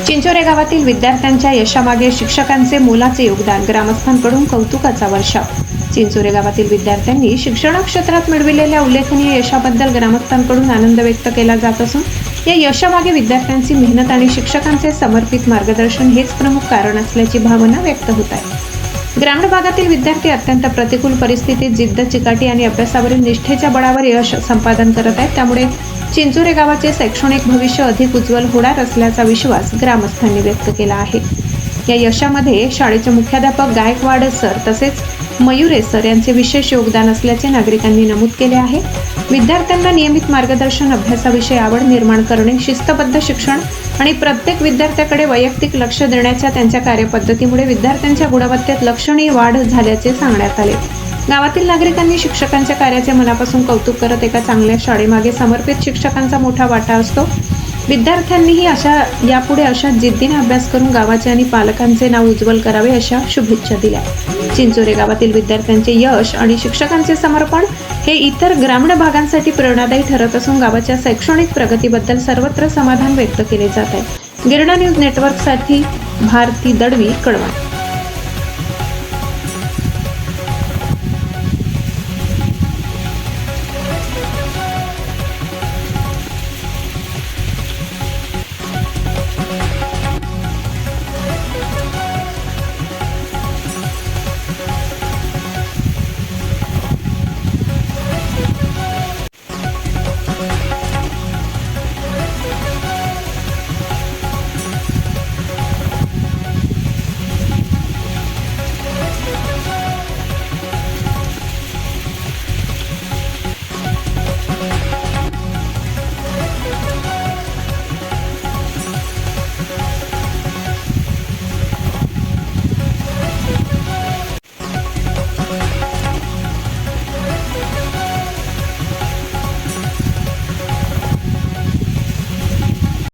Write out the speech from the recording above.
चिंचोरे गावातील विद्यार्थ्यांच्या यशामागे शिक्षकांचे मोलाचे योगदान, ग्रामस्थांकडून कौतुकाचा वर्षाव। चिंचोरे गावातील विद्यार्थ्यांनी शिक्षण क्षेत्रात मिळविलेल्या उल्लेखनीय यशाबद्दल ग्रामस्थांकडून आनंद व्यक्त केला जात असून या यशामागे विद्यार्थ्यांची मेहनत आणि शिक्षकांचे समर्पित मार्गदर्शन हेच प्रमुख कारण असल्याची भावना व्यक्त होत आहे। ग्रामीण भागातील विद्यार्थी अत्यंत प्रतिकूल परिस्थितीत जिद्द, चिकाटी आणि अभ्यासावरील निष्ठेच्या बळावर यश संपादन करत आहेत। त्यामुळे चिंचोरे गावाचे शैक्षणिक भविष्य अधिक उज्ज्वल होणार असल्याचा विश्वास ग्रामस्थांनी व्यक्त केला आहे। या यशामध्ये शाळेचे मुख्याध्यापक गायकवाड सर तसेच मयुरे सर यांचे विशेष योगदान असल्याचे नागरिकांनी नमूद केले आहे। विद्यार्थ्यांना नियमित मार्गदर्शन, अभ्यासाविषयी आवड निर्माण करणे, शिस्तबद्ध शिक्षण आणि प्रत्येक विद्यार्थ्याकडे वैयक्तिक लक्ष देण्याच्या त्यांच्या कार्यपद्धतीमुळे विद्यार्थ्यांच्या गुणवत्तेत लक्षणीय वाढ झाल्याचे सांगण्यात आले। गावातील नागरिकांनी शिक्षकांच्या कार्याचे मनापासून कौतुक करत एका चांगल्या शाळेमागे समर्पित शिक्षकांचा मोठा वाटा असतो। विद्यार्थ्यांनीही यापुढे अशा जिद्दीने अभ्यास करून गावाचे आणि पालकांचे नाव उज्ज्वल करावे अशा शुभेच्छा दिल्या। चिंचोरे गावातील विद्यार्थ्यांचे यश आणि शिक्षकांचे समर्पण हे इतर ग्रामीण भागांसाठी प्रेरणादायी ठरत असून गावाच्या शैक्षणिक प्रगतीबद्दल सर्वत्र समाधान व्यक्त केले जात आहे। गिरणा न्यूज नेटवर्कसाठी भारती दळवी, कळवण।